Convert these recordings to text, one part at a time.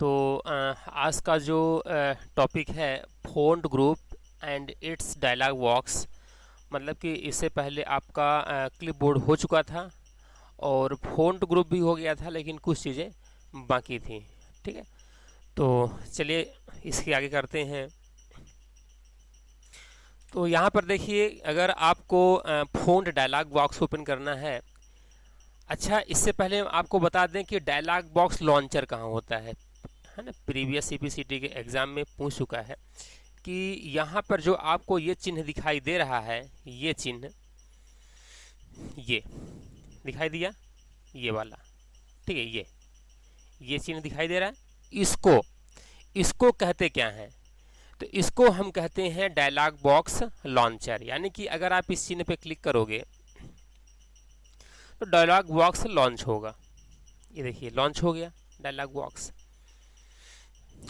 तो आज का जो टॉपिक है font group and its dialog box. मतलब कि इससे पहले आपका क्लिपबोर्ड हो चुका था और फ़ॉन्ट ग्रुप भी हो गया था, लेकिन कुछ चीज़ें बाकी थी। ठीक है, तो चलिए इसके आगे करते हैं। तो यहाँ पर देखिए, अगर आपको फ़ॉन्ट डायलॉग बॉक्स ओपन करना है। अच्छा, इससे पहले आपको बता दें कि डायलॉग बॉक्स लॉन्चर कहाँ होता है ना। प्रीवियस सीपीसीटी के एग्ज़ाम में पूछ चुका है कि यहाँ पर जो आपको ये चिन्ह दिखाई दे रहा है, ये चिन्ह, ये दिखाई दिया, ये वाला, ठीक है, ये चिन्ह दिखाई दे रहा है। इसको इसको कहते क्या हैं? तो इसको हम कहते हैं डायलॉग बॉक्स लॉन्चर। यानी कि अगर आप इस चिन्ह पे क्लिक करोगे तो डायलॉग बॉक्स लॉन्च होगा। ये देखिए, लॉन्च हो गया dialog box.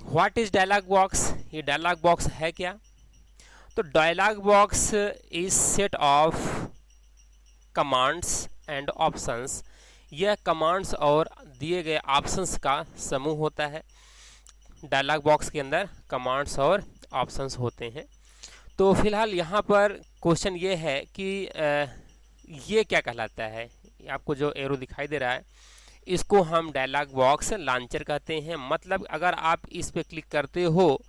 What is dialog box? ये डायलॉग बॉक्स है क्या? तो dialog box is set of commands and options. यह कमांड्स और दिए गए ऑप्शंस का समूह होता है। डायलॉग बॉक्स के अंदर कमांड्स और ऑप्शंस होते हैं। तो फिलहाल यहाँ पर क्वेश्चन ये है कि ये क्या कहलाता है? आपको जो एरो दिखाई दे रहा है, इसको हम डायलॉग बॉक्स लॉन्चर कहते हैं। मतलब अगर आप इस पे क्लिक करते हो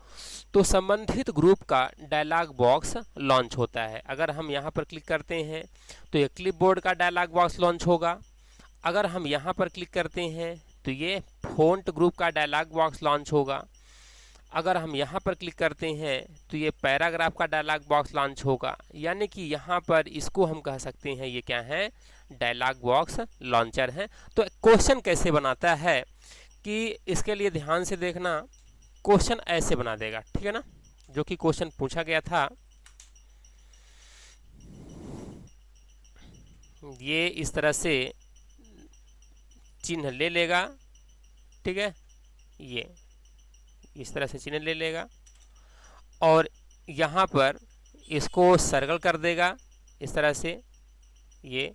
तो संबंधित ग्रुप का डायलॉग बॉक्स लॉन्च होता है। अगर हम यहाँ पर क्लिक करते हैं तो ये क्लिपबोर्ड का डायलॉग बॉक्स लॉन्च होगा। अगर हम यहाँ पर क्लिक करते हैं तो ये फ़ॉन्ट ग्रुप का डायलॉग बॉक्स लॉन्च होगा। अगर हम यहाँ पर क्लिक करते हैं तो ये पैराग्राफ का डायलॉग बॉक्स लॉन्च होगा। यानी कि यहाँ पर इसको हम कह सकते हैं ये क्या है? डायलॉग बॉक्स लॉन्चर है। तो क्वेश्चन कैसे बनाता है कि इसके लिए ध्यान से देखना। क्वेश्चन ऐसे बना देगा, ठीक है ना, जो कि क्वेश्चन पूछा गया था। ये इस तरह से चिन्ह ले लेगा, ठीक है, ये इस तरह से चिन्ह ले लेगा और यहाँ पर इसको सर्कल कर देगा इस तरह से, ये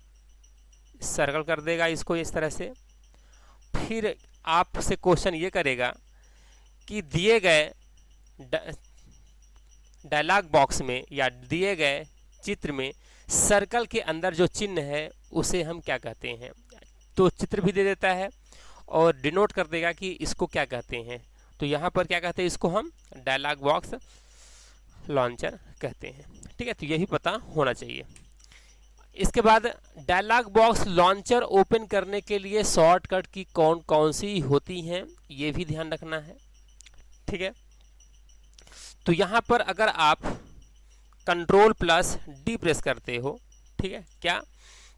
सर्कल कर देगा इसको इस तरह से। फिर आपसे क्वेश्चन ये करेगा कि दिए गए डायलॉग बॉक्स में या दिए गए चित्र में सर्कल के अंदर जो चिन्ह है उसे हम क्या कहते हैं। तो चित्र भी दे देता है और डिनोट कर देगा कि इसको क्या कहते हैं। तो यहाँ पर क्या कहते हैं? इसको हम डायलॉग बॉक्स लॉन्चर कहते हैं। ठीक है, तो यही पता होना चाहिए। इसके बाद डायलॉग बॉक्स लॉन्चर ओपन करने के लिए शॉर्टकट की कौन कौन सी होती हैं, ये भी ध्यान रखना है। ठीक है, तो यहाँ पर अगर आप कंट्रोल प्लस डी प्रेस करते हो, ठीक है, क्या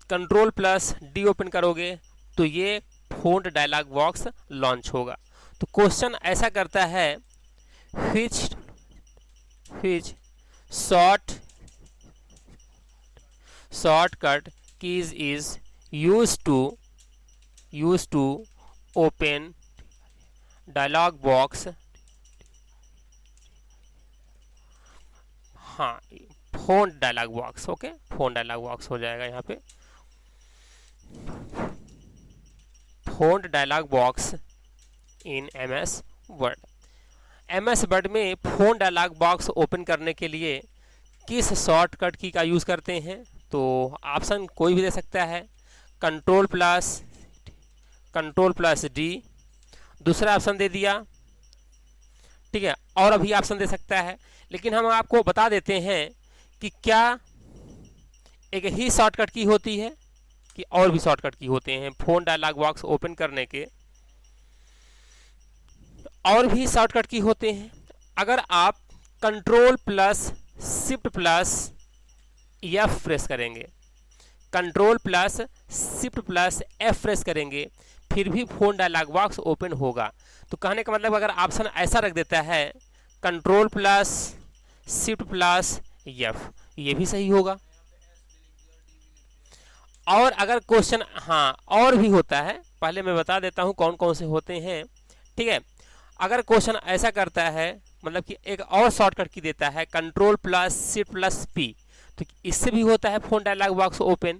कंट्रोल प्लस डी ओपन करोगे तो ये फ़ॉन्ट डायलॉग बॉक्स लॉन्च होगा। तो क्वेश्चन ऐसा करता है, which shortcut keys is used to open dialog box. हाँ, font dialog box, okay, font dialog box हो जाएगा यहाँ पे। Font dialog box in MS word. MS word में फ़ॉन्ट डायलॉग बॉक्स ओपन करने के लिए किस शॉर्टकट की का यूज़ करते हैं? तो ऑप्शन कोई भी दे सकता है, कंट्रोल प्लस डी, दूसरा ऑप्शन दे दिया, ठीक है, और अभी ऑप्शन दे सकता है। लेकिन हम आपको बता देते हैं कि क्या एक ही शॉर्टकट की होती है कि और भी शॉर्टकट की होते हैं। फ़ॉन्ट डायलॉग बॉक्स ओपन करने के और भी शॉर्टकट की होते हैं। अगर आप control plus shift plus F press करेंगे, control plus shift plus F press करेंगे, फिर भी फ़ॉन्ट डायलॉग बॉक्स ओपन होगा। तो कहने का मतलब अगर ऑप्शन ऐसा रख देता है control plus shift plus F, ये भी सही होगा। और अगर क्वेश्चन, हाँ, और भी होता है, पहले मैं बता देता हूँ कौन कौन से होते हैं। ठीक है, अगर क्वेश्चन ऐसा करता है, मतलब कि एक और शॉर्टकट की देता है control plus shift plus P, तो इससे भी होता है फ़ॉन्ट डायलॉग बॉक्स ओपन।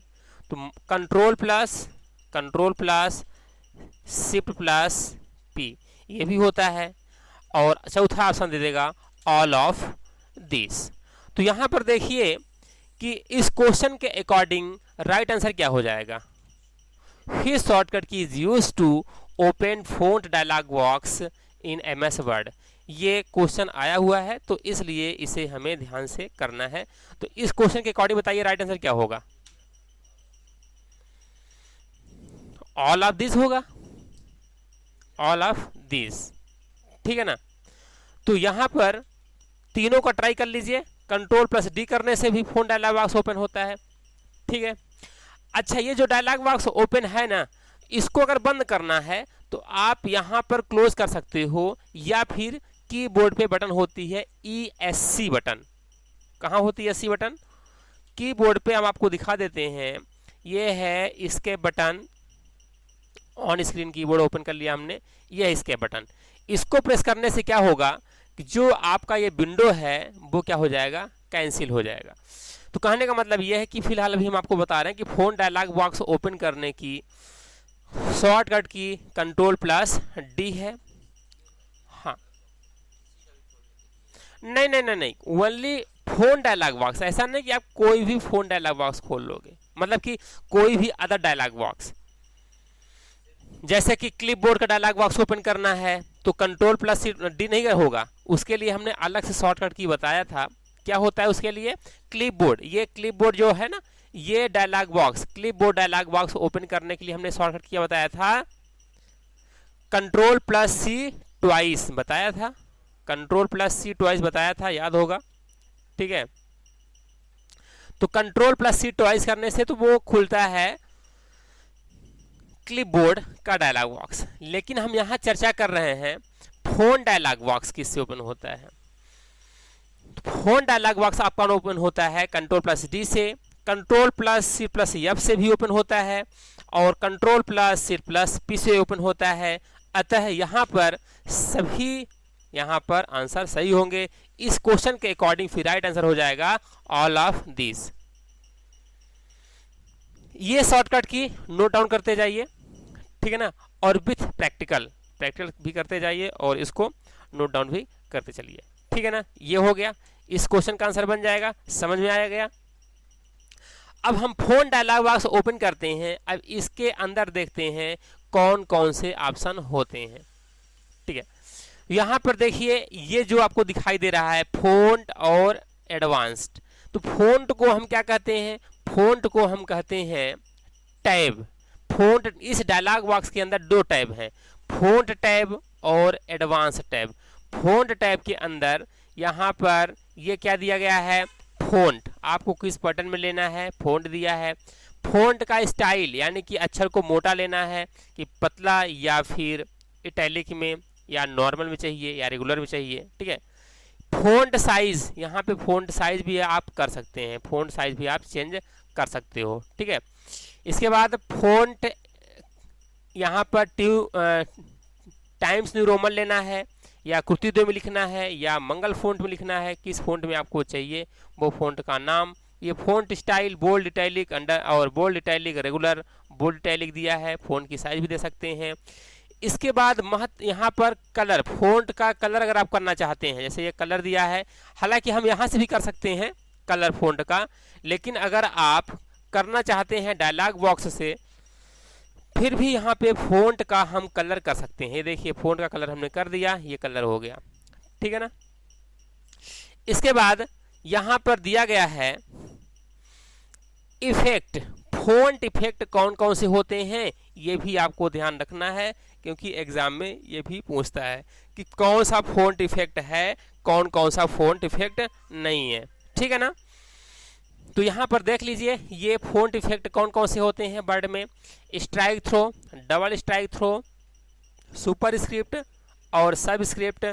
तो control plus shift plus P, ये भी होता है, और चौथा ऑप्शन दे देगा ऑल ऑफ दिस। तो यहाँ पर देखिए कि इस क्वेश्चन के अकॉर्डिंग राइट आंसर क्या हो जाएगा। His shortcut key is used to open font dialog box in MS Word। ये क्वेश्चन आया हुआ है तो इसलिए इसे हमें ध्यान से करना है। तो इस क्वेश्चन के अकॉर्डिंग बताइए राइट आंसर क्या होगा। ऑल ऑफ दिस होगा, ऑल ऑफ दिस, ठीक है ना। तो यहां पर तीनों का ट्राई कर लीजिए, कंट्रोल प्लस डी करने से भी फोन डायलॉग बॉक्स ओपन होता है, ठीक है। अच्छा, ये जो डायलॉग बॉक्स ओपन है ना, इसको अगर बंद करना है तो आप यहां पर क्लोज कर सकते हो, या फिर कीबोर्ड पे बटन होती है ESC बटन। कहाँ होती है ESC बटन? कीबोर्ड पे हम आपको दिखा देते हैं। ये है इसके button, on screen keyboard open कर लिया हमने, ये है इसके बटन। इसको प्रेस करने से क्या होगा कि जो आपका ये विंडो है वो क्या हो जाएगा, कैंसिल हो जाएगा। तो कहने का मतलब यह है कि फिलहाल अभी हम आपको बता रहे हैं कि फोन डायलॉग बॉक्स ओपन करने की शॉर्टकट की कंट्रोल प्लस डी है। हाँ, नहीं नहीं नहीं नहीं, ओनली फोन डायलॉग बॉक्स, ऐसा नहीं कि आप कोई भी फोन डायलॉग बॉक्स खोल लोगे, मतलब कि कोई भी अदर डायलॉग बॉक्स। जैसे कि क्लिपबोर्ड का डायलॉग बॉक्स ओपन करना है तो कंट्रोल प्लस डी नहीं होगा, उसके लिए हमने अलग से शॉर्टकट की बताया था। क्या होता है उसके लिए? क्लिपबोर्ड। ये क्लिपबोर्ड जो है ना, ये dialog box, clipboard dialog box open करने के लिए हमने शॉर्टकट किया बताया था, कंट्रोल प्लस सी ट्वाइस बताया था, कंट्रोल प्लस सी ट्वाइस बताया था, याद होगा, ठीक है। तो कंट्रोल प्लस सी ट्वाइस करने से तो वो खुलता है क्लिपबोर्ड का डायलॉग बॉक्स। लेकिन हम यहां चर्चा कर रहे हैं फोन डायलॉग बॉक्स किससे ओपन होता है। फोन डायलॉग बॉक्स आपका ओपन होता है कंट्रोल प्लस डी से, control plus C plus F से भी ओपन होता है, और control plus C plus P से ओपन होता है। अतः यहाँ पर सभी यहाँ पर आंसर सही होंगे। इस क्वेश्चन के अकॉर्डिंग फिर राइट आंसर हो जाएगा ऑल ऑफ दिस। ये शॉर्टकट की नोट डाउन करते जाइए, ठीक है ना, और विथ प्रैक्टिकल भी करते जाइए और इसको नोट डाउन भी करते चलिए, ठीक है ना। ये हो गया, इस क्वेश्चन का आंसर बन जाएगा, समझ में आया गया। अब हम फोन डायलॉग बॉक्स ओपन करते हैं, अब इसके अंदर देखते हैं कौन कौन से ऑप्शन होते हैं, ठीक है। यहाँ पर देखिए ये जो आपको दिखाई दे रहा है फोंट और एडवांस्ड। तो फोंट को हम क्या कहते हैं? फोंट को हम कहते हैं टैब। फोंट, इस डायलॉग बॉक्स के अंदर दो टैब हैं, फोंट टैब और एडवांस टैब। फोंट टैब के अंदर यहाँ पर ये क्या दिया गया है, फोंट। आपको किस बटन में लेना है, फोंट दिया है। फोंट का स्टाइल यानी कि अक्षर को मोटा लेना है कि पतला, या फिर इटैलिक में, या नॉर्मल में चाहिए, या रेगुलर में चाहिए, ठीक है। फोंट साइज, यहाँ पे फोंट साइज भी आप कर सकते हैं, फोंट साइज भी आप चेंज कर सकते हो, ठीक है। इसके बाद फोंट यहाँ पर टाइम्स न्यू रोमन लेना है, या कृतिद्वय में लिखना है, या मंगल फोंट में लिखना है, किस फोंट में आपको चाहिए वो फोंट का नाम। ये font style bold, italic, under और bold, italic, regular, bold, italic दिया है। फोंट की साइज भी दे सकते हैं। इसके बाद यहाँ पर कलर, फोंट का कलर अगर आप करना चाहते हैं, जैसे ये कलर दिया है, हालांकि हम यहाँ से भी कर सकते हैं कलर फोंट का, लेकिन अगर आप करना चाहते हैं डायलॉग बॉक्स से, फिर भी यहाँ पे फोंट का हम कलर कर सकते हैं। ये देखिए फोंट का कलर हमने कर दिया, ये कलर हो गया, ठीक है ना। इसके बाद यहाँ पर दिया गया है इफेक्ट। फोंट इफेक्ट कौन कौन से होते हैं ये भी आपको ध्यान रखना है, क्योंकि एग्जाम में ये भी पूछता है कि कौन सा फोंट इफेक्ट है, कौन कौन सा फोंट इफेक्ट नहीं है, ठीक है ना। तो यहाँ पर देख लीजिए ये फोंट इफेक्ट कौन कौन से होते हैं वर्ड में। Strikethrough, double strikethrough, superscript और subscript,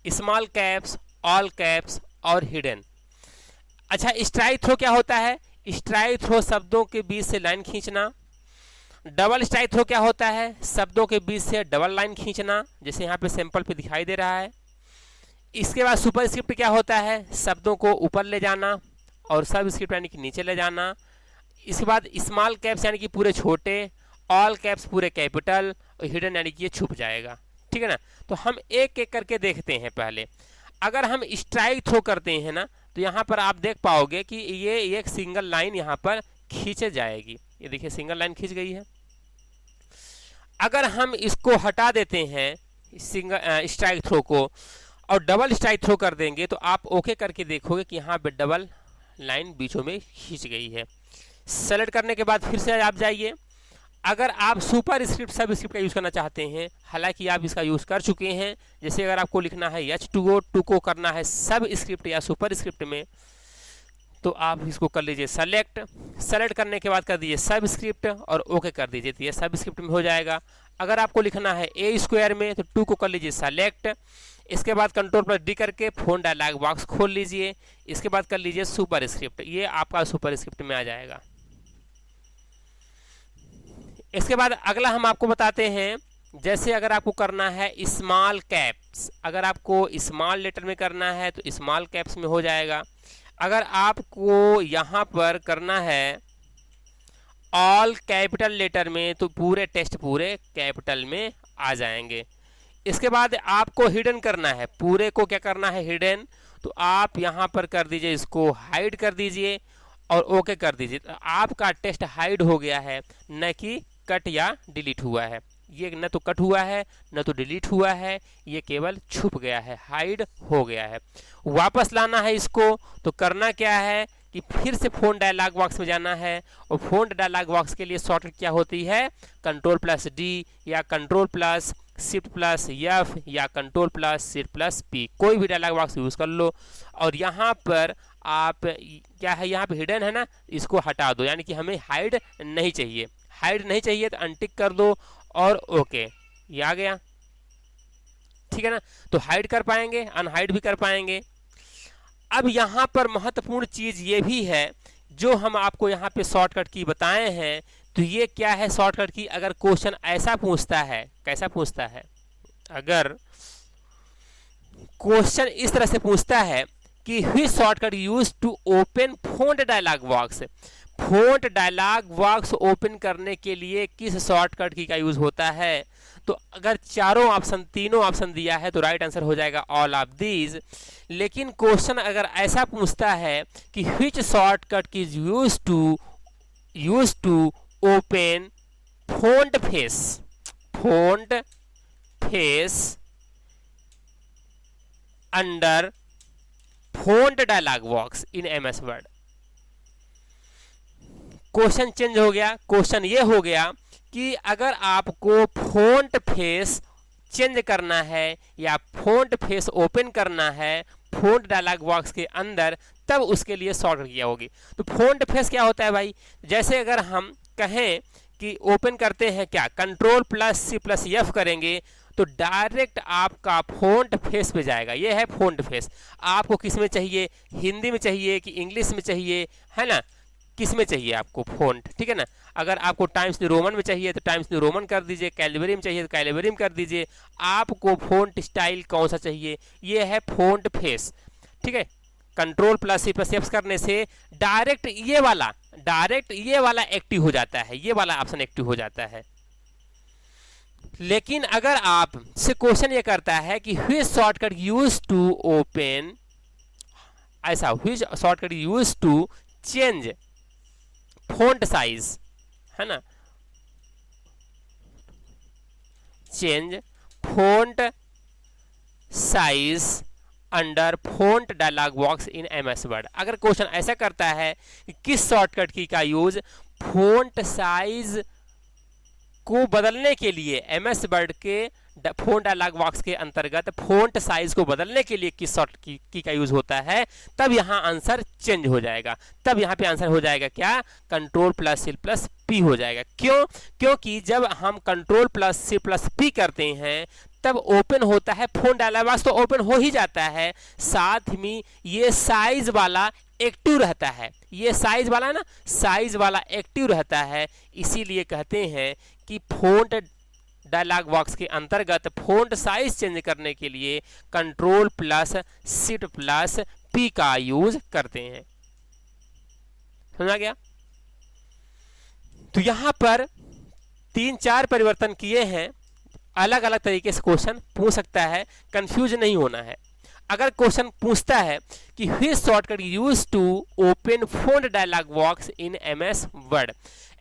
small caps, all caps और हिडन। अच्छा, स्ट्राइक थ्रो क्या होता है? स्ट्राइक थ्रो शब्दों के बीच से लाइन खींचना। डबल स्ट्राइक थ्रो क्या होता है? शब्दों के बीच से डबल लाइन खींचना, जैसे यहाँ पे सैंपल पे दिखाई दे रहा है। इसके बाद सुपर स्क्रिप्ट क्या होता है? शब्दों को ऊपर ले जाना, और सब स्क्रिप्ट यानी कि नीचे ले जाना। इसके बाद स्मॉल कैप्स यानी कि पूरे छोटे, ऑल कैप्स पूरे कैपिटल, हिडन यानी कि ये छुप जाएगा, ठीक है ना। तो हम एक एक करके देखते हैं। पहले अगर हम स्ट्राइक थ्रो करते हैं ना, तो यहाँ पर आप देख पाओगे कि ये एक सिंगल लाइन यहाँ पर खींचे जाएगी। ये देखिए सिंगल लाइन खींच गई है। अगर हम इसको हटा देते हैं सिंगल स्ट्राइक थ्रो को और डबल स्ट्राइक थ्रो कर देंगे, तो आप ओके करके देखोगे कि यहाँ पे डबल लाइन बीचों में खींच गई है। सेलेक्ट करने के बाद फिर से आप जाइए। अगर आप सुपर स्क्रिप्ट सब स्क्रिप्ट का यूज़ करना चाहते हैं, हालांकि आप इसका यूज़ कर चुके हैं, जैसे अगर आपको लिखना है H2O टू को करना है सब स्क्रिप्ट या सुपर स्क्रिप्ट में, तो आप इसको कर लीजिए सेलेक्ट। सेलेक्ट करने के बाद कर दीजिए सब स्क्रिप्ट और ओके कर दीजिए, तो ये सब स्क्रिप्ट में हो जाएगा। अगर आपको लिखना है A स्क्वायर में, तो 2 को कर लीजिए सेलेक्ट। इसके बाद Ctrl+D करके फ़ोन डायलॉग बॉक्स खोल लीजिए। इसके बाद कर लीजिए सुपर स्क्रिप्ट, ये आपका सुपर स्क्रिप्ट में आ जाएगा। इसके बाद अगला हम आपको बताते हैं, जैसे अगर आपको करना है स्मॉल कैप्स, अगर आपको स्मॉल लेटर में करना है तो स्मॉल कैप्स में हो जाएगा। अगर आपको यहाँ पर करना है ऑल कैपिटल लेटर में, तो पूरे टेक्स्ट पूरे कैपिटल में आ जाएंगे। इसके बाद आपको हिडन करना है, पूरे को क्या करना है हिडन, तो आप यहाँ पर कर दीजिए, इसको हाइड कर दीजिए और ओके कर दीजिए। तो आपका टेक्स्ट हाइड हो गया है, न कि कट या डिलीट हुआ है। ये न तो कट हुआ है न तो डिलीट हुआ है, ये केवल छुप गया है, हाइड हो गया है। वापस लाना है इसको, तो करना क्या है कि फिर से फ़ोन डायलॉग बॉक्स में जाना है, और फ़ोन डायलॉग बॉक्स के लिए शॉर्टकट क्या होती है, Ctrl+D या Ctrl+Shift+F या Ctrl+Shift+P, कोई भी डायलॉग बॉक्स यूज़ कर लो। और यहाँ पर आप क्या है, यहाँ पे हिडन है ना, इसको हटा दो, यानी कि हमें हाइड नहीं चाहिए। हाइड नहीं चाहिए तो अनटिक कर दो और ओके, ये आ गया, ठीक है ना। तो हाइड कर पाएंगे, अनहाइड भी कर पाएंगे। अब यहाँ पर महत्वपूर्ण चीज़ ये भी है, जो हम आपको यहाँ पे शॉर्टकट की बताए हैं, तो ये क्या है शॉर्टकट की। अगर क्वेश्चन ऐसा पूछता है, कैसा पूछता है, अगर क्वेश्चन इस तरह से पूछता है कि which shortcut use to open font dialog box, font dialog box open करने के लिए किस शॉर्टकट की का यूज होता है, तो अगर तीनों ऑप्शन दिया है तो राइट आंसर हो जाएगा ऑल ऑफ दीज। लेकिन क्वेश्चन अगर ऐसा पूछता है कि which shortcut key use to open font face under font dialog box in MS Word, question change हो गया। क्वेश्चन ये हो गया कि अगर आपको फ़ॉन्ट फेस चेंज करना है या फ़ॉन्ट फेस ओपन करना है फ़ॉन्ट डायलॉग बॉक्स के अंदर, तब उसके लिए शॉर्टकट किया होगी। तो फ़ॉन्ट फेस क्या होता है भाई, जैसे अगर हम कहें कि ओपन करते हैं क्या, Ctrl+C+F करेंगे, तो डायरेक्ट आपका फ़ॉन्ट फेस पे जाएगा। ये है फ़ॉन्ट फेस। आपको किस में चाहिए, हिंदी में चाहिए कि इंग्लिश में चाहिए, है ना, किस में चाहिए आपको फ़ॉन्ट, ठीक है ना। अगर आपको टाइम्स न्यू रोमन में चाहिए तो टाइम्स न्यू रोमन कर दीजिए, कैलिबरी में चाहिए तो कैलिबरी में कर दीजिए। आपको फ़ॉन्ट स्टाइल कौन सा चाहिए, ये है फ़ॉन्ट फेस, ठीक है। Ctrl+C+F करने से डायरेक्ट ये वाला एक्टिव हो जाता है, ये वाला ऑप्शन एक्टिव हो जाता है। लेकिन अगर आप से क्वेश्चन ये करता है कि which shortcut use to open, ऐसा which shortcut use to change font size, है ना, change font size under font dialog box in MS word. अगर क्वेश्चन ऐसा करता है कि किस शॉर्टकट की का यूज फ़ॉन्ट साइज को बदलने के लिए, MS वर्ड के फ़ॉन्ट डायलॉग बॉक्स के अंतर्गत फ़ॉन्ट साइज को बदलने के लिए किस शॉर्टकट की का यूज होता है, तब यहाँ आंसर चेंज हो जाएगा। तब यहाँ पे आंसर हो जाएगा क्या, Ctrl+C+P हो जाएगा। क्यों, क्योंकि जब हम Ctrl+C+P करते हैं तब ओपन होता है फ़ॉन्ट डायलॉग बॉक्स, तो ओपन हो ही जाता है, साथ में ये साइज वाला एक्टिव रहता है, ये साइज वाला है ना, साइज वाला एक्टिव रहता है। इसीलिए कहते हैं कि फ़ॉन्ट डायलॉग बॉक्स के अंतर्गत फ़ॉन्ट साइज चेंज करने के लिए Ctrl+Shift+P का यूज करते हैं। समझा गया। तो यहां पर 3-4 परिवर्तन किए हैं अलग अलग तरीके से क्वेश्चन पूछ सकता है, कंफ्यूज नहीं होना है। अगर क्वेश्चन पूछता है कि which shortcut use to open font dialog box in MS word,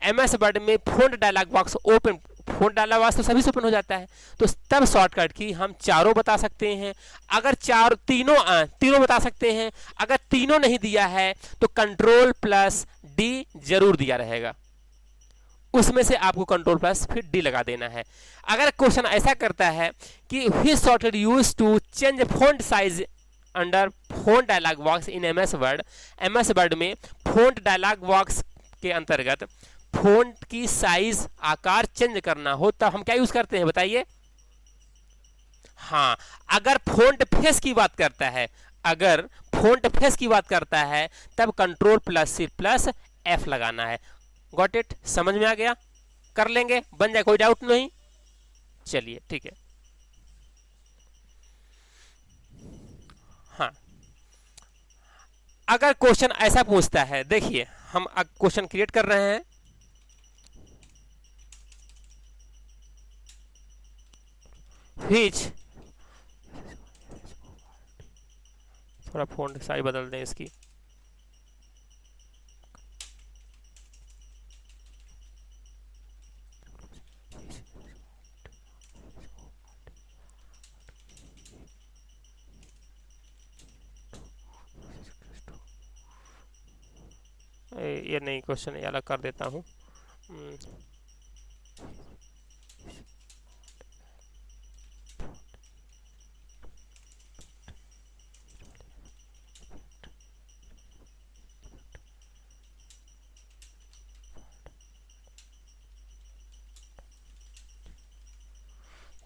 MS word में font dialog box open, font dialog box तो सभी से ओपन हो जाता है, तो तब शॉर्टकट की हम चारों बता सकते हैं। अगर तीनों बता सकते हैं। अगर तीनों नहीं दिया है तो कंट्रोल प्लस डी जरूर दिया रहेगा, उसमें से आपको कंट्रोल प्लस फिर डी लगा देना है। अगर क्वेश्चन ऐसा करता है कि which shortcut use to change font size under font dialog box in MS word, MS word में फोन्ट डायलॉग बॉक्स के अंतर्गत फोन्ट की साइज आकार चेंज करना हो, तब हम क्या यूज करते हैं बताइए? हाँ, अगर फोन्ट फेस की बात करता है, अगर फोन्ट फेस की बात करता है तब control plus C plus F लगाना है। Got it? समझ में आ गया? कर लेंगे, बन जाए, कोई डाउट नहीं। चलिए ठीक है। हाँ, अगर क्वेश्चन ऐसा पूछता है, देखिए हम क्वेश्चन क्रिएट कर रहे हैं। व्हिच, थोड़ा फॉन्ट साइज बदल दें इसकी। ये नहीं, क्वेश्चन ये अलग कर देता हूँ।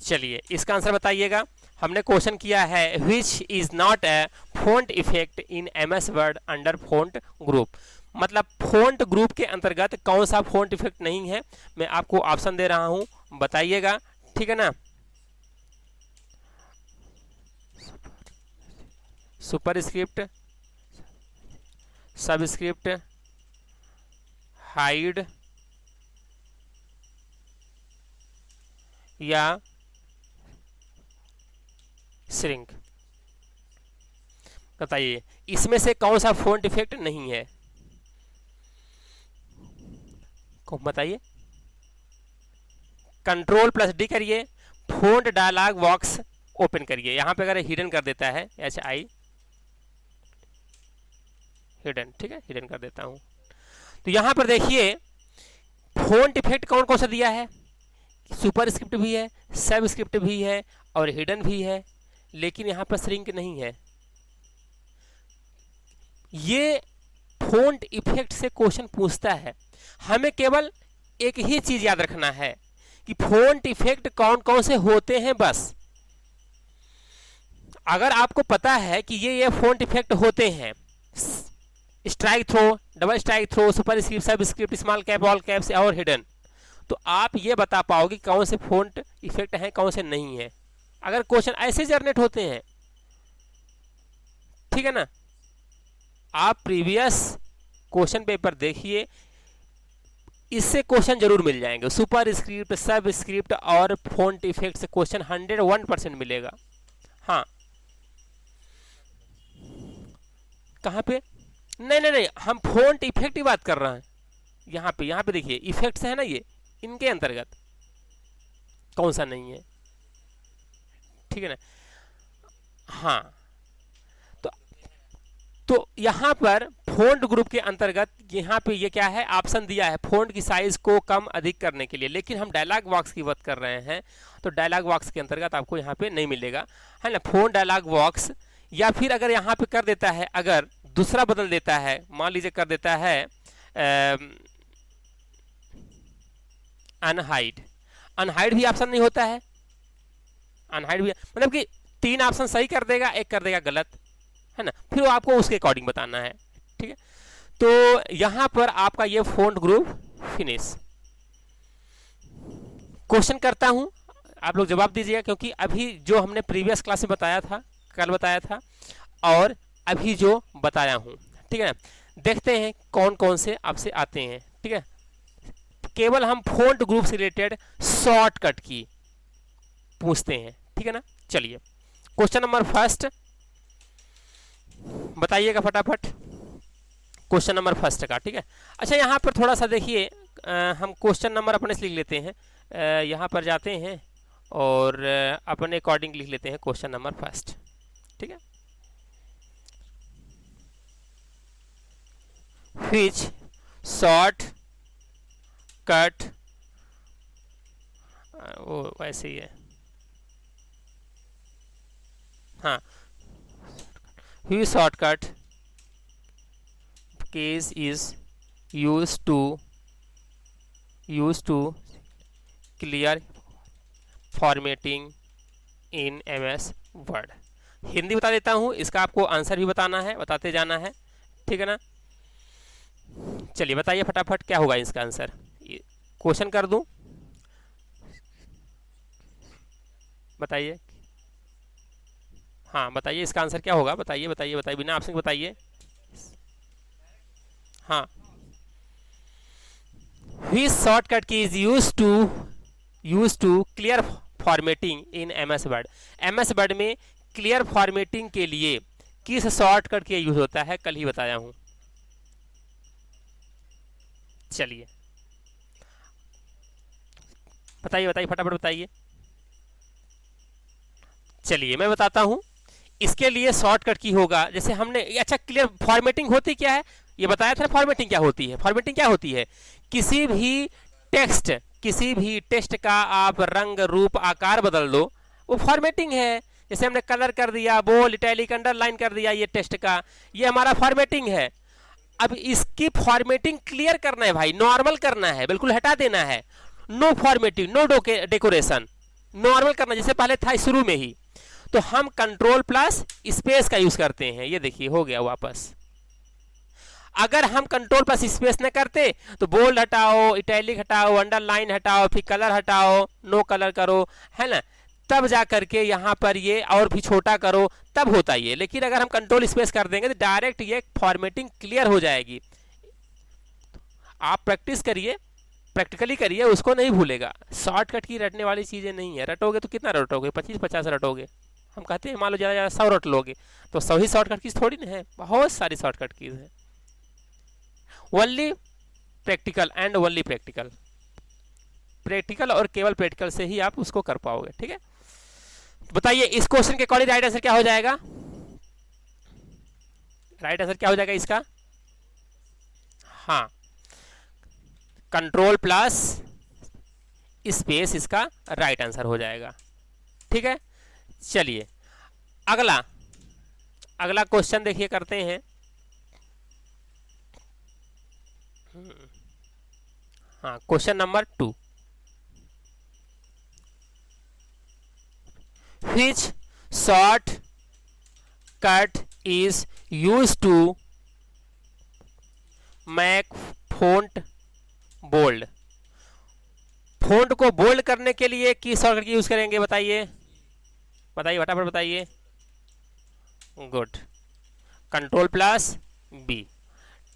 चलिए इसका आंसर बताइएगा। हमने क्वेश्चन किया है which is not a font effect in MS word under font group, मतलब फॉन्ट ग्रुप के अंतर्गत कौन सा फॉन्ट इफेक्ट नहीं है। मैं आपको ऑप्शन दे रहा हूं, बताइएगा, ठीक है ना? सुपरस्क्रिप्ट, सबस्क्रिप्ट, हाइड या श्रिंक। बताइए इसमें से कौन सा फॉन्ट इफेक्ट नहीं है, बताइए। कंट्रोल प्लस डी करिए, फॉन्ट डायलॉग बॉक्स ओपन करिए। यहां पे अगर हिडन कर देता है, HI हिडन, ठीक है, हिडन कर देता हूं, तो यहां पर देखिए फॉन्ट इफेक्ट कौन कौन सा दिया है। सुपरस्क्रिप्ट भी है, सबस्क्रिप्ट भी है और हिडन भी है, लेकिन यहां पर श्रिंक नहीं है। ये फॉन्ट इफेक्ट से क्वेश्चन पूछता है, हमें केवल एक ही चीज याद रखना है कि फॉन्ट इफेक्ट कौन कौन से होते हैं बस। अगर आपको पता है कि ये फॉन्ट इफेक्ट होते हैं, strikethrough, double strikethrough, superscript, subscript, small cap, all caps और हिडन, तो आप ये बता पाओगे कौन से फॉन्ट इफेक्ट हैं कौन से नहीं है, अगर क्वेश्चन ऐसे जनरेट होते हैं, ठीक है ना? आप प्रीवियस क्वेश्चन पेपर देखिए, इससे क्वेश्चन जरूर मिल जाएंगे। सुपर स्क्रिप्ट, सब स्क्रिप्ट और फॉन्ट इफेक्ट से क्वेश्चन 101% मिलेगा। हाँ, कहाँ पे? नहीं, हम फॉन्ट इफेक्ट की बात कर रहे हैं। यहाँ पे देखिए इफेक्ट्स है ना, ये इनके अंतर्गत कौन सा नहीं है, ठीक है ना? हाँ, तो यहाँ पर फॉन्ट ग्रुप के अंतर्गत यहाँ पे ये क्या है, ऑप्शन दिया है फॉन्ट की साइज को कम अधिक करने के लिए, लेकिन हम डायलॉग बॉक्स की बात कर रहे हैं, तो डायलॉग बॉक्स के अंतर्गत आपको यहाँ पे नहीं मिलेगा, है ना? फॉन्ट डायलॉग बॉक्स, या फिर अगर यहाँ पे कर देता है, अगर दूसरा बदल देता है, मान लीजिए कर देता है अनहाइड, अनहाइड भी ऑप्शन नहीं होता है। अनहाइड भी मतलब कि 3 ऑप्शन सही कर देगा, 1 कर देगा गलत, है ना? फिर वो आपको उसके अकॉर्डिंग बताना है, ठीक है? तो यहां पर आपका ये फॉन्ट ग्रुप फिनिश। क्वेश्चन करता हूं, आप लोग जवाब दीजिएगा, क्योंकि अभी जो हमने प्रीवियस क्लास में बताया था, कल बताया था, और अभी जो बताया हूं, ठीक है ना? देखते हैं कौन कौन से आपसे आते हैं, ठीक है? केवल हम फॉन्ट ग्रुप से रिलेटेड शॉर्टकट की पूछते हैं, ठीक है ना। चलिए क्वेश्चन नंबर फर्स्ट बताइएगा फटाफट, क्वेश्चन नंबर फर्स्ट का, ठीक है। अच्छा यहाँ पर थोड़ा सा देखिए, हम क्वेश्चन नंबर अपने से लिख लेते हैं, यहाँ पर जाते हैं और अपने अकॉर्डिंग लिख लेते हैं क्वेश्चन नंबर फर्स्ट, ठीक है। व्हिच शॉर्ट कट, वो वैसे ही है, हाँ, which shortcut case is used to clear formatting in MS Word। Hindi बता देता हूँ, इसका आपको आंसर भी बताना है, बताते जाना है, ठीक है ना। चलिए बताइए फटाफट क्या होगा इसका आंसर, क्वेश्चन कर दूं, बताइए। हाँ बताइए इसका आंसर क्या होगा, बताइए बताइए बताइए, बिना ऑप्शन बताइए। हाँ, which shortcut key is used to clear formatting in MS Word। MS Word में क्लियर फॉर्मेटिंग के लिए किस शॉर्टकट का यूज होता है, कल ही बताया हूं। चलिए बताइए बताइए फटाफट बताइए। चलिए मैं बताता हूं, इसके लिए शॉर्टकट की होगा, जैसे हमने, अच्छा क्लियर फॉर्मेटिंग होती क्या है ये बताया था। फॉर्मेटिंग क्या होती है, फॉर्मेटिंग क्या होती है, किसी भी टेक्स्ट का आप रंग रूप आकार बदल दो, वो फॉर्मेटिंग है। जैसे हमने कलर कर दिया, बोल्ड इटैलिक अंडरलाइन कर दिया, ये टेक्स्ट का, ये हमारा फॉर्मेटिंग है। अब इसकी फॉर्मेटिंग क्लियर करना है भाई, नॉर्मल करना है, बिल्कुल हटा देना है, no formatting no decoration, normal करना जैसे पहले था शुरू में ही। तो हम कंट्रोल प्लस स्पेस का यूज करते हैं, ये देखिए हो गया वापस। अगर हम कंट्रोल प्लस स्पेस न करते तो बोल्ड हटाओ, इटैलिक हटाओ, अंडरलाइन हटाओ, फिर कलर हटाओ, नो कलर करो, है ना, तब जा करके यहाँ पर ये और भी छोटा करो, तब होता ये। लेकिन अगर हम कंट्रोल स्पेस कर देंगे तो डायरेक्ट ये फॉर्मेटिंग क्लियर हो जाएगी। आप प्रैक्टिस करिए, प्रैक्टिकली करिए, उसको नहीं भूलेगा। शॉर्टकट की रटने वाली चीज़ें नहीं है, रटोगे तो कितना रटोगे, 25-50 रटोगे। हम कहते हैं मान लो ज़्यादा 100 रट लोगे, तो 100 ही शॉर्टकट कीज थोड़ी ना है, बहुत सारी शॉर्टकट कीज है। Only practical and only practical, practical और केवल प्रैक्टिकल से ही आप उसको कर पाओगे, ठीक है। बताइए इस क्वेश्चन के अकॉर्डिंग राइट आंसर क्या हो जाएगा, राइट आंसर क्या हो जाएगा इसका, हाँ, कंट्रोल प्लस स्पेस इसका राइट आंसर हो जाएगा, ठीक है। चलिए अगला क्वेश्चन देखिए करते हैं। हाँ question number 2, which short cut is used to make font bold। Font को बोल्ड करने के लिए किस शॉर्टकट की यूज करेंगे, बताइए बताइए फटाफट बताइए। गुड, कंट्रोल प्लस बी,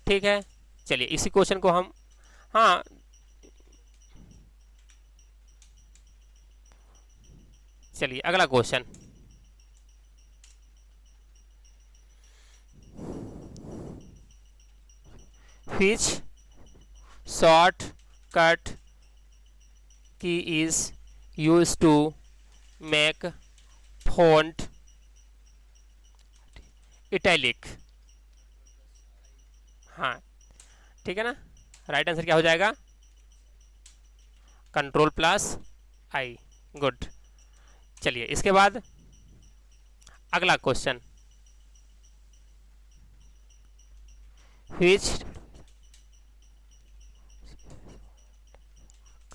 ठीक है। चलिए इसी क्वेश्चन को हम, हाँ चलिए अगला question, which shortcut key is used to make font italic। हाँ ठीक है ना, राइट आंसर क्या हो जाएगा, कंट्रोल प्लस आई। गुड, चलिए इसके बाद अगला question, which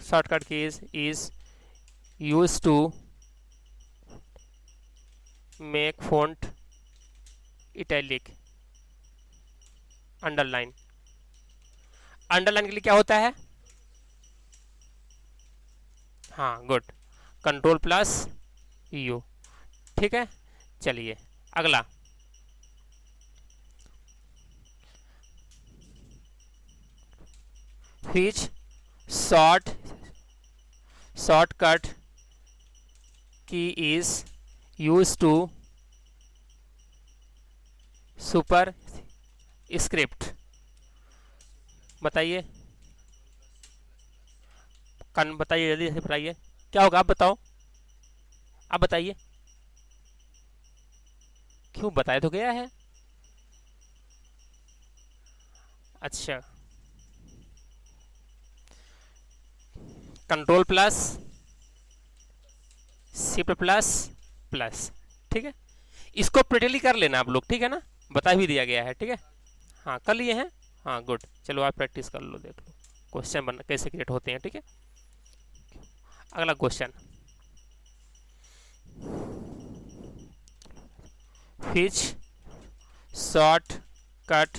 shortcut keys is used to make font italic underline. Underline के लिए क्या होता है, हाँ गुड, कंट्रोल प्लस यू, ठीक है। चलिए अगला, which shortcut key is use to superscript. बताइए, कन बताइए, जल्दी से बताइए क्या होगा। आप बताओ, आप बताइए। क्यों, बताया तो गया है। अच्छा, control plus shift plus plus, ठीक है। इसको प्रेटिकली कर लेना आप लोग, ठीक है ना, बता भी दिया गया है, ठीक है। हाँ, कर लिए हैं, हाँ गुड। चलो आप प्रैक्टिस कर लो, देख लो क्वेश्चन बन कैसे क्रिएट होते हैं, ठीक है। अगला question, which shortcut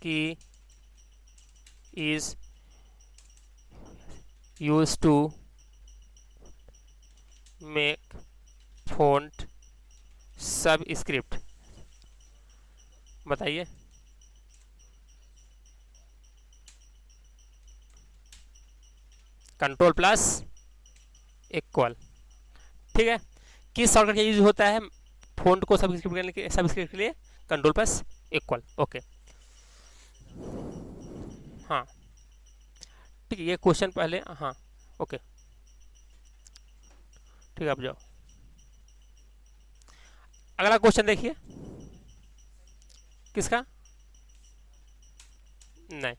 key is used to make font subscript। बताइए। कंट्रोल प्लस इक्वल, ठीक है। किस शॉर्टकट का यूज होता है फ़ॉन्ट को सबस्क्रिप्ट के लिए? Control plus equal, okay. हाँ ठीक है, ये क्वेश्चन पहले, हाँ ओके ठीक है, आप जाओ। अगला क्वेश्चन देखिए, किसका? नहीं,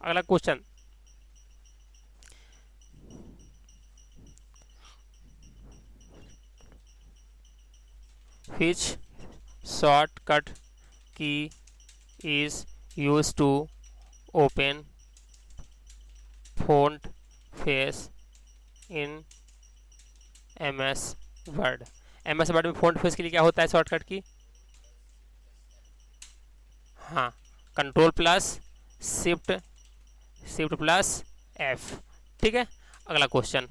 अगला question, which shortcut key is used to open font face in MS Word। MS Word में फॉन्ट फेस के लिए क्या होता है शॉर्टकट की? हाँ, control plus shift, shift plus F, ठीक है। अगला question,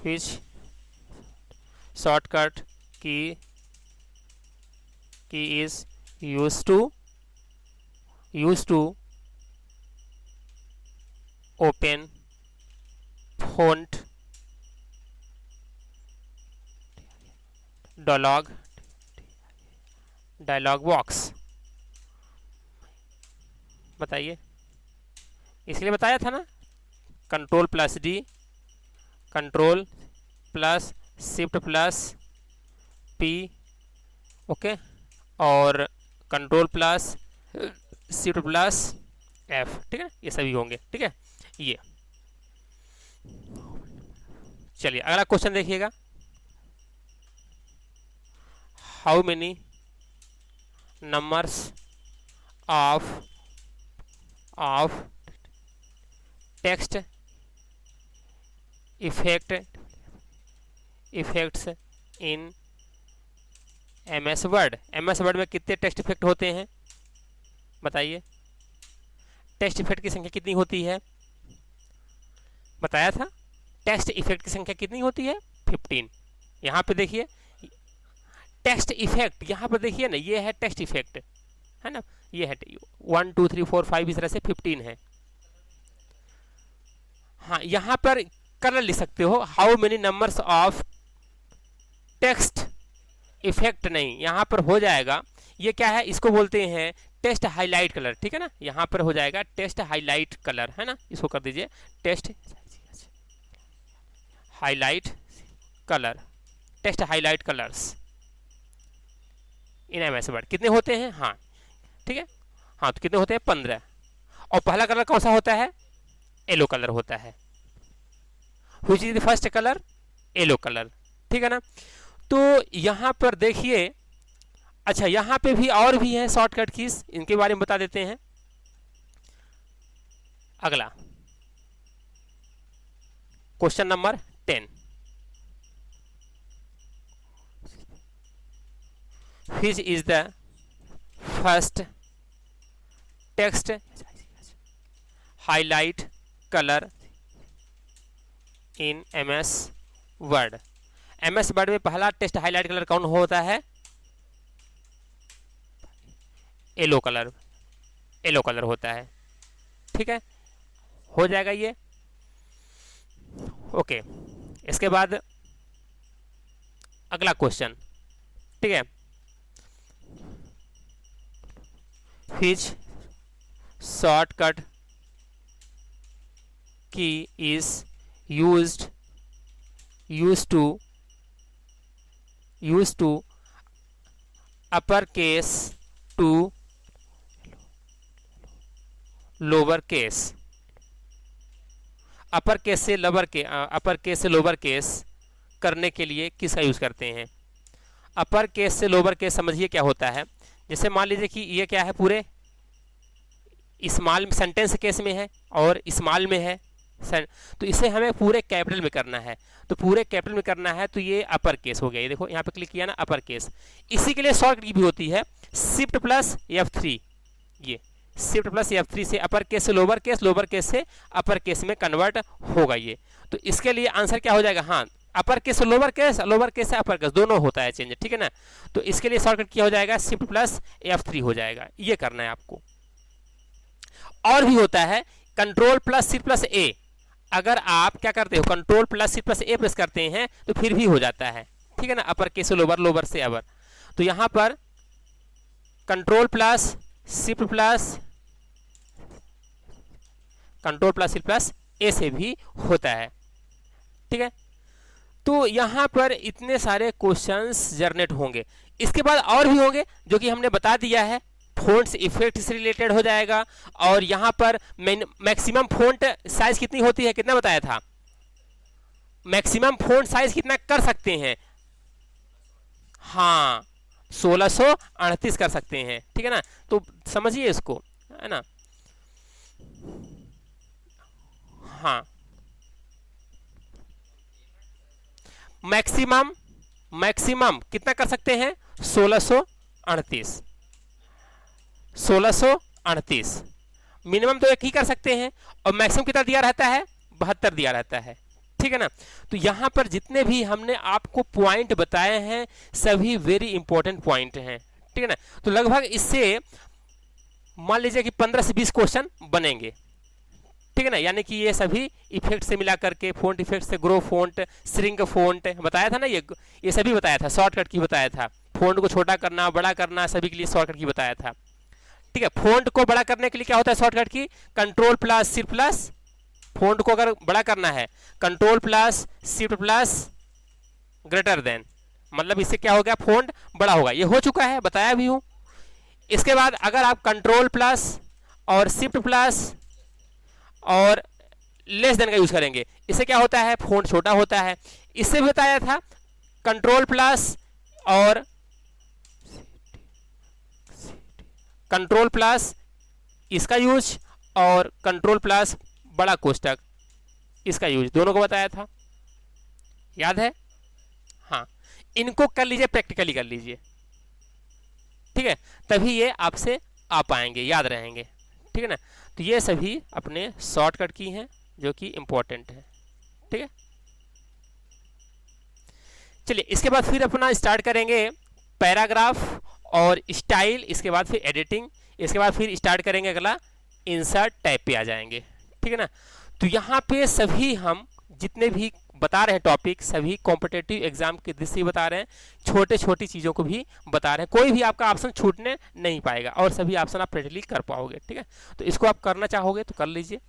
which shortcut key is used to open font dialog box? बताइए। इसलिए बताया था ना, control plus D, control plus shift plus P, okay, और control plus shift plus F, ठीक है, ये सभी होंगे, ठीक है। ये चलिए अगला क्वेश्चन देखिएगा, how many numbers of text effects in MS word. MS word में कितने टेक्स्ट इफेक्ट होते हैं? बताइए। टेक्स्ट इफेक्ट की संख्या कितनी होती है? बताया था, टेक्स्ट इफेक्ट की संख्या कितनी होती है? 15। यहाँ पे देखिए टेक्स्ट इफेक्ट, यहाँ पर देखिए ना, ये है टेक्स्ट इफेक्ट, है ना, ये है 1 2 3 4 5, इस तरह से 15 है। हाँ, यहाँ पर कलर लिख सकते हो, how many numbers of text effect, नहीं यहाँ पर हो जाएगा, ये क्या है, इसको बोलते हैं टेस्ट हाईलाइट कलर, ठीक है ना, यहाँ पर हो जाएगा टेस्ट हाईलाइट कलर, है ना, इसको कर दीजिए text highlight colour, text highlight colours in MS Word. कितने होते हैं? हाँ ठीक है, हाँ तो कितने होते हैं? 15। और पहला कलर कौन सा होता है? येलो कलर होता है। Which is the first colour? Yellow colour, ठीक है ना। तो यहाँ पर देखिए, अच्छा यहाँ पे भी और भी हैं शॉर्टकट कीज, इनके बारे में बता देते हैं। अगला question number 10, which is the first text highlight color in MS Word। MS Word में पहला टेक्स्ट हाईलाइट कलर कौन होता है? येलो कलर, येलो कलर होता है, ठीक है, हो जाएगा ये। ओके, इसके बाद अगला क्वेश्चन, ठीक है, which shortcut key is used to uppercase to lower case, upper case से लोअर केस करने के लिए किसका यूज करते हैं? अपर केस से लोअर केस समझिए क्या होता है। जैसे मान लीजिए कि ये क्या है, पूरे स्मॉल सेंटेंस केस में है और स्मॉल में है, तो इसे हमें पूरे कैपिटल में करना है। तो पूरे कैपिटल में करना है तो ये अपर केस हो गया। ये देखो यहाँ पे क्लिक किया ना, अपर केस। इसी के लिए शॉर्टकट की भी होती है शिफ्ट प्लस F3। ये शिफ्ट प्लस F3 से अपर केस से लोअर केस, लोअर केस से अपर केस में कन्वर्ट होगा ये। तो इसके लिए आंसर क्या हो जाएगा? हाँ, अपर केस से लोअर केस, लोअर केस से अपर केस, दोनों होता है चेंज, ठीक है ना। तो इसके लिए शॉर्टकट क्या हो जाएगा? शिफ्ट प्लस F3 हो जाएगा। ये करना है आपको। और भी होता है control plus shift plus A। अगर आप क्या करते हो, control plus shift plus A press करते हैं तो फिर भी हो जाता है, ठीक है ना। अपर केस से लोअर, लोअर से अपर। तो यहाँ पर control plus shift plus A से भी होता है, ठीक है। तो यहाँ पर इतने सारे क्वेश्चंस जनरेट होंगे। इसके बाद और भी होंगे जो कि हमने बता दिया है। फ़ॉन्ट्स इफेक्ट से रिलेटेड हो जाएगा। और यहाँ पर मैक्सिमम फ़ॉन्ट साइज कितनी होती है, कितना बताया था? मैक्सिमम फ़ॉन्ट साइज कितना कर सकते हैं? हाँ, 1638 कर सकते हैं, ठीक है ना। तो समझिए इसको, है ना। हाँ, मैक्सिमम कितना कर सकते हैं? 1638। मिनिमम तो एक ही कर सकते हैं। और मैक्सिमम कितना दिया रहता है? 72 दिया रहता है, ठीक है ना। तो यहाँ पर जितने भी हमने आपको पॉइंट बताए हैं सभी वेरी इंपॉर्टेंट पॉइंट हैं, ठीक है ना। तो लगभग इससे मान लीजिए कि 15 से 20 क्वेश्चन बनेंगे, ठीक है ना। यानी कि ये सभी इफेक्ट से मिला करके, फ़ॉन्ट इफेक्ट से ग्रो फ़ॉन्ट, श्रिंक फ़ॉन्ट बताया था ना, ये सभी बताया था। शॉर्टकट की बताया था, फ़ॉन्ट को छोटा करना, बड़ा करना, सभी के लिए शॉर्टकट की बताया था, ठीक है। फ़ॉन्ट को बड़ा करने के लिए क्या होता है शॉर्टकट की? Control plus shift plus. Font को अगर बड़ा करना है, control plus shift plus greater than, मतलब इससे क्या हो गया? फ़ॉन्ट बड़ा होगा। ये हो चुका है, बताया भी हूँ। इसके बाद अगर आप कंट्रोल प्लस और शिफ्ट प्लस और लेस देन का यूज करेंगे, इससे क्या होता है? फ़ॉन्ट छोटा होता है। इससे भी बताया था कंट्रोल प्लस और कंट्रोल प्लस इसका यूज और कंट्रोल प्लस बड़ा कोष्टक इसका यूज, दोनों को बताया था, याद है? हाँ, इनको कर लीजिए, प्रैक्टिकली कर लीजिए, ठीक है। तभी ये आपसे आ पाएंगे, याद रहेंगे, ठीक है ना। तो ये सभी अपने शॉर्टकट की हैं जो कि इंपॉर्टेंट है, ठीक है। चलिए, इसके बाद फिर अपना स्टार्ट करेंगे पैराग्राफ और स्टाइल, इसके बाद फिर एडिटिंग, इसके बाद फिर स्टार्ट करेंगे अगला इंसर्ट टैब पे आ जाएंगे, ठीक है ना। तो यहाँ पे सभी हम जितने भी बता रहे हैं टॉपिक, सभी कॉम्पिटिटिव एग्जाम के दृष्टि से बता रहे हैं, छोटे छोटी चीज़ों को भी बता रहे हैं। कोई भी आपका ऑप्शन छूटने नहीं पाएगा और सभी ऑप्शन आप प्रैक्टिकली कर पाओगे, ठीक है। तो इसको आप करना चाहोगे तो कर लीजिए।